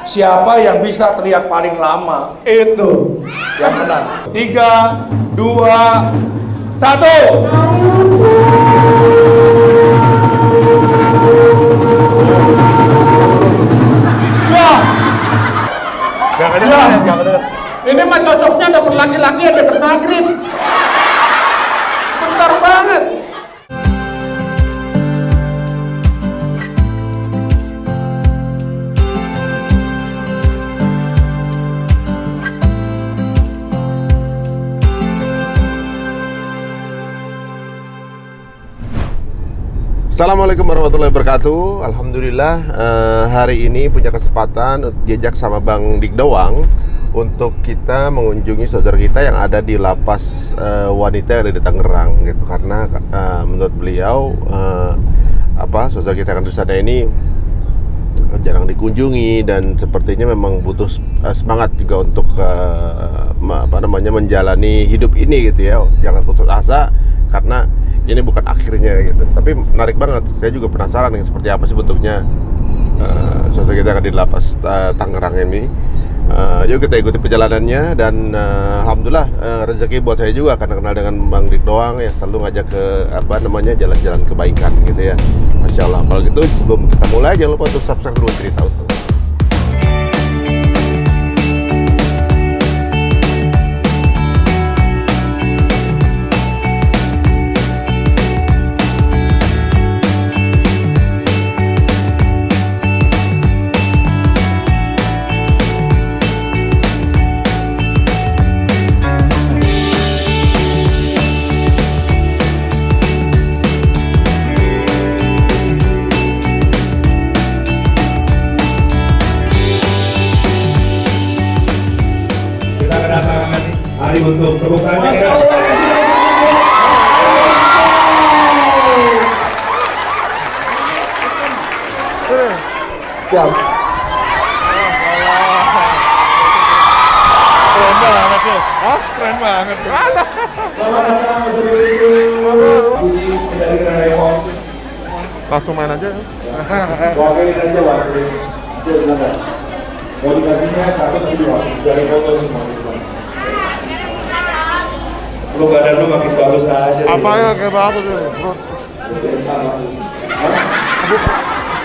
siapa yang bisa teriak paling lama itu yang menang. 3, 2, 1. Jangan dengar. Ini mah cocoknya dapet laki-laki yang deket maghrib. Bentar banget. Assalamualaikum warahmatullahi wabarakatuh. Alhamdulillah hari ini punya kesempatan diajak sama Bang Dik Doang untuk kita mengunjungi saudara kita yang ada di lapas wanita yang ada di Tangerang gitu. Karena menurut beliau saudara kita yang di sana ini jarang dikunjungi dan sepertinya memang butuh semangat juga untuk menjalani hidup ini gitu ya. Jangan putus asa karena ini bukan akhirnya gitu. Tapi menarik banget. Saya juga penasaran dengan seperti apa sih bentuknya saudara kita yang di lapas Tangerang ini. Yuk kita ikuti perjalanannya dan alhamdulillah rezeki buat saya juga karena kenal dengan Bang Dik Doang yang selalu ngajak ke jalan-jalan kebaikan gitu ya. Masya Allah. Kalau gitu sebelum kita mulai jangan lupa untuk subscribe dulu cerita untuk. Hari untuk tepuk tangan. Siap. Keren banget loh. Hah? Keren banget. Selamat datang Mas Langsung main aja. Wakilin aja wakilin. Mau dikasihnya 1 atau 2 dari foto semua. Lu badan lu makin bagus aja. Apa ya kayak bagus tuh?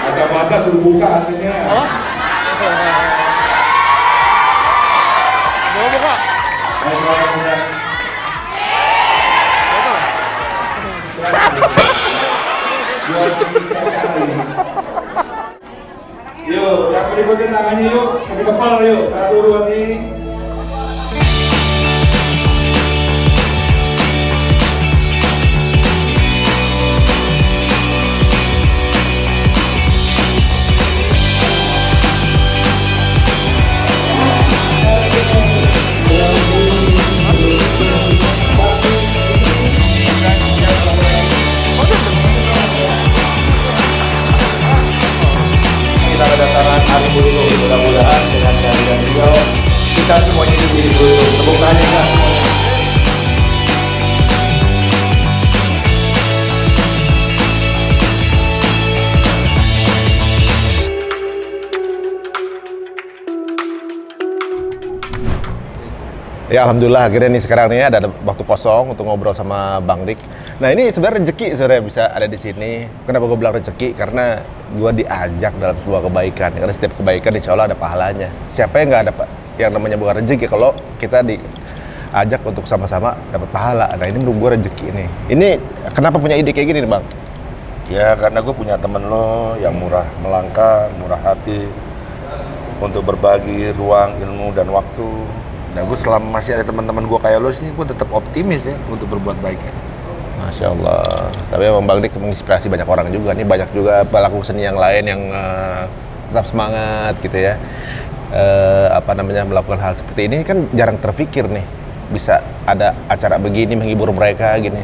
Kacamata suruh buka hasilnya. Mau buka? Yuk, yang berikutnya tangannya yuk, ke kepala yuk. 1, 2, 3. Hari burung, mudah-mudahan dengan kehadiran beliau kita semuanya jadi beruntung. Tepuk tangan kita semuanya. Ya alhamdulillah akhirnya nih sekarang nih ada waktu kosong untuk ngobrol sama Bang Dik. Nah ini sebenarnya rezeki sebenarnya bisa ada di sini. Kenapa gue bilang rezeki? Karena gue diajak dalam sebuah kebaikan. Karena setiap kebaikan insya Allah ada pahalanya. Siapa yang nggak dapat yang namanya bukan rezeki kalau kita diajak untuk sama-sama dapat pahala. Nah ini menurut gue rezeki nih. Ini kenapa punya ide kayak gini nih Bang? Ya karena gue punya temen lo yang murah melangkah, murah hati untuk berbagi ruang, ilmu dan waktu. Nah gue selama masih ada teman-teman gue kayak lo sih, gue tetap optimis ya untuk berbuat baik ya. Masya Allah. Tapi emang Bang Dik menginspirasi banyak orang juga nih, banyak juga pelaku seni yang lain yang tetap semangat gitu ya. Melakukan hal seperti ini kan jarang terpikir nih bisa ada acara begini menghibur mereka gini.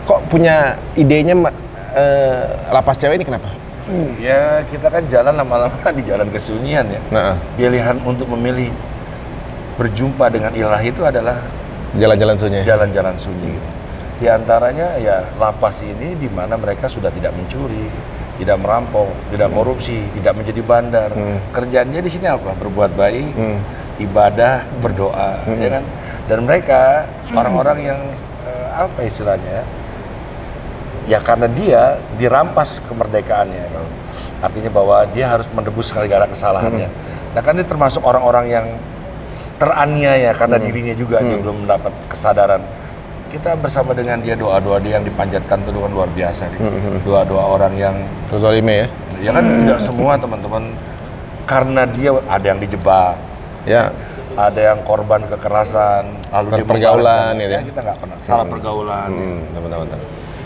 Kok punya idenya lapas cewek ini kenapa? Ya kita kan jalan lama-lama di jalan kesunyian ya. Nah, pilihan untuk memilih berjumpa dengan ilahi itu adalah jalan-jalan sunyi. Jalan-jalan sunyi. Di antaranya ya lapas ini di mana mereka sudah tidak mencuri, tidak merampok, tidak korupsi, tidak menjadi bandar. Kerjaannya di sini apa? Berbuat baik, ibadah, berdoa, ya kan? Dan mereka orang-orang yang apa istilahnya? Ya karena dia dirampas kemerdekaannya, artinya bahwa dia harus menebus segala kesalahannya. Nah kan ini termasuk orang-orang yang teraniaya karena dirinya juga dia belum mendapat kesadaran. Kita bersama dengan dia, doa-doa dia yang dipanjatkan itu kan luar biasa nih. Doa-doa orang yang Zalime ya. Ya kan tidak semua teman-teman, karena dia ada yang dijebak, Ya. ada yang korban kekerasan, lalu dia Pergaulan membalaskan. gitu ya. Kita nggak pernah salah pergaulan. Benar-benar.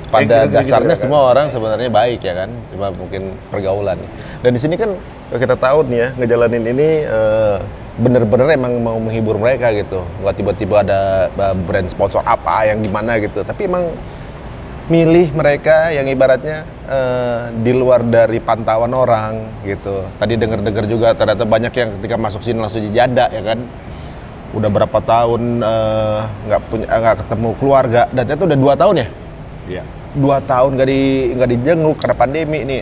Pada Gitu-gitu dasarnya kan. semua orang sebenarnya baik ya kan, cuma mungkin pergaulan. Dan di sini kan kita tahu nih ya, ngejalanin ini bener-bener emang mau menghibur mereka gitu. Nggak tiba-tiba ada brand sponsor apa yang gimana gitu, tapi emang milih mereka yang ibaratnya di luar dari pantauan orang gitu. Tadi denger-denger juga ternyata banyak yang ketika masuk sini langsung jadi janda ya kan. Udah berapa tahun nggak ketemu keluarga, dan ternyata udah 2 tahun ya. Iya. 2 tahun nggak dijenguk karena pandemi ini,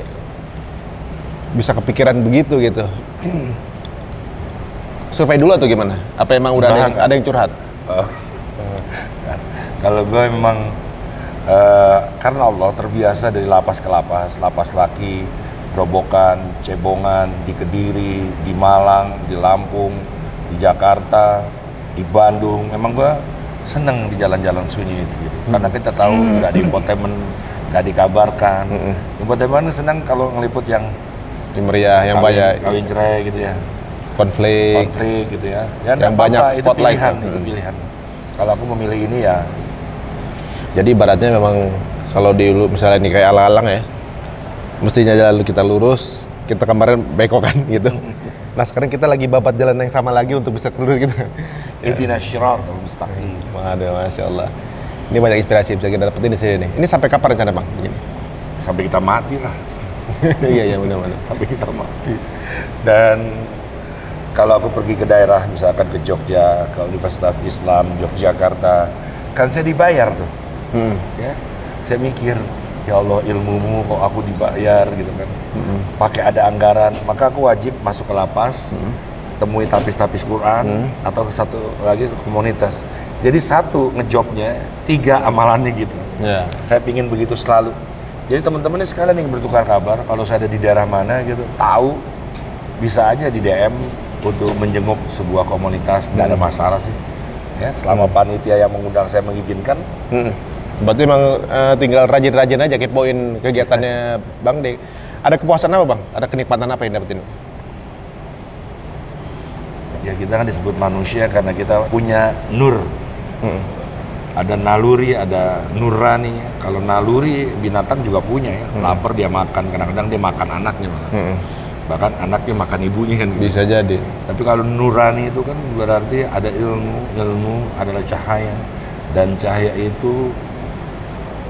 bisa kepikiran begitu gitu. Survei dulu atau gimana? Apa emang udah ada yang curhat? Kalau gue memang karena Allah terbiasa dari lapas ke lapas, lapas laki, Gerobokan, Cebongan, di Kediri, di Malang, di Lampung, di Jakarta, di Bandung. Memang gue seneng di jalan-jalan sunyi itu gitu. Karena kita tahu nggak di infotainment, nggak dikabarkan. Infotainment senang kalau ngeliput yang Di meriah, yang banyak kawin cerai gitu ya, konflik gitu ya. Ya yang nggak banyak apa-apa, spotlight. itu pilihan. Kalau aku memilih ini ya. Jadi ibaratnya memang kalau dulu misalnya ini kayak alang-alang ya, mestinya jalan kita lurus, kita kemarin beko kan gitu. Nah sekarang kita lagi babat jalan yang sama lagi untuk bisa lurus gitu. Ihdinas syiratal mustaqim. Waduh, Masya Allah. Ini banyak inspirasi bisa kita dapetin di sini nih. Ini sampai kapan rencana Bang? Begini. Sampai kita mati lah. Iya benar-benar. Sampai kita mati. Dan kalau aku pergi ke daerah, misalkan ke Jogja, ke Universitas Islam Yogyakarta, kan saya dibayar tuh. Ya, saya mikir, ya Allah ilmumu kok aku dibayar gitu kan. Pakai ada anggaran, maka aku wajib masuk ke lapas, temui tapis-tapis Quran, atau satu lagi ke komunitas. Jadi satu ngejobnya, 3 amalannya gitu. Ya. Saya pingin begitu selalu. Jadi teman-teman ini sekalian yang bertukar kabar, kalau saya ada di daerah mana gitu, tahu, bisa aja di DM untuk menjenguk sebuah komunitas, nggak ada masalah sih. Ya, selama panitia yang mengundang saya mengizinkan. Berarti emang tinggal rajin-rajin aja kepoin kegiatannya Bang Dek. Ada kepuasan apa Bang? Ada kenikmatan apa yang dapetin? Ya kita kan disebut manusia karena kita punya nur. Ada naluri, ada nurani. Kalau naluri binatang juga punya ya. Lapar dia makan, kadang-kadang dia makan anaknya malah. Bahkan anaknya makan ibunya kan. Bisa jadi. Tapi kalau nurani itu kan berarti ada ilmu adalah cahaya. Dan cahaya itu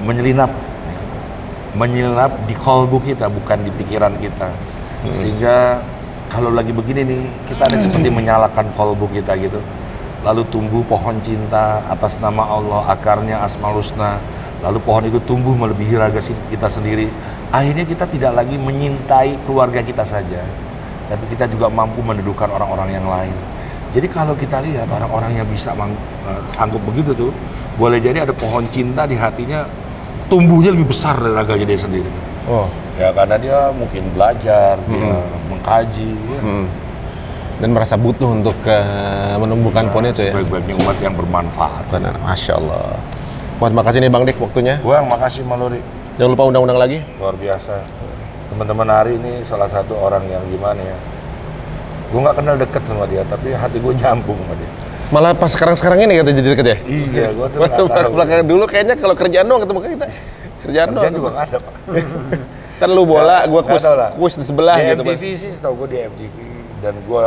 menyelinap di kalbu kita, bukan di pikiran kita. Sehingga kalau lagi begini nih, kita ada seperti menyalakan kalbu kita gitu. Lalu tumbuh pohon cinta atas nama Allah, akarnya Asmaul Husna. Lalu pohon itu tumbuh melebihi raga kita sendiri. Akhirnya kita tidak lagi menyintai keluarga kita saja, tapi kita juga mampu mendudukan orang-orang yang lain. Jadi kalau kita lihat orang-orang yang bisa sanggup begitu tuh, boleh jadi ada pohon cinta di hatinya, tumbuhnya lebih besar dari raganya dia sendiri. Oh. Ya karena dia mungkin belajar, dia mengkaji, ya. Dan merasa butuh untuk menumbuhkan pohon itu ya. Sebaik-baiknya umat yang bermanfaat. Benar, Masya Allah. Terima kasih nih Bang Dik waktunya. Bang, makasih Maluri. Jangan lupa undang-undang lagi. Luar biasa. Teman-teman Ari ini salah satu orang yang gimana ya. Gue nggak kenal deket sama dia, tapi hati gue nyambung sama dia. Malah pas sekarang ini kata jadi deket ya? Iya, gue tuh nggak tahu. Belakangan dulu kayaknya kalau kerjaan doang ketemu kita. Kerjaan doang. juga nggak ada, Pak. Kan lu bola, gue kuis di sebelah di gitu. MTV sih, setahu gue di MTV. Dan gue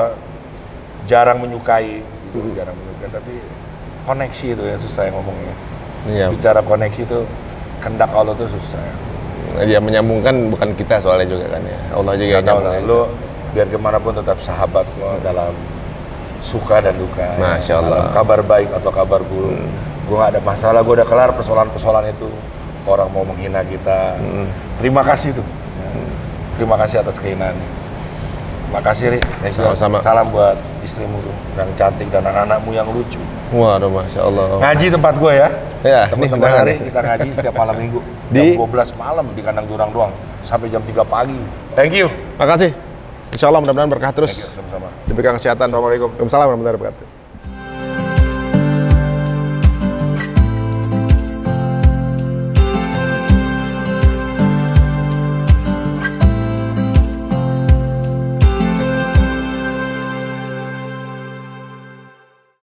jarang menyukai, gitu. Jarang menyukai. Tapi koneksi itu ya susah yang ngomongnya. Iya. Bicara koneksi itu, kehendak Allah tuh susah. Ya menyambungkan bukan kita soalnya juga kan ya. Allah juga yang Tahu lah, nyambung. lu biar gimana pun tetap sahabat lo dalam suka dan duka. Masya Allah. Dalam kabar baik atau kabar buruk. Gue gak ada masalah, gue udah kelar persoalan-persoalan itu. Orang mau menghina kita. Terima kasih tuh. Terima kasih atas keindahannya. Makasih, Ri. Sama-sama. Salam buat istrimu yang cantik dan anak-anakmu yang lucu. Waduh, Masya Allah. Ngaji tempat gue ya. Ya, Teman-teman ini hari kita ngaji setiap malam minggu. Di? Jam 12 malam di kandang Durang doang. Sampai jam 3 pagi. Thank you. Makasih. Insya Allah mudah-mudahan berkah terus. Thank you, sama-sama. Diberikan kesehatan. Assalamualaikum. Waalaikumsalam warahmatullahi wabarakatuh.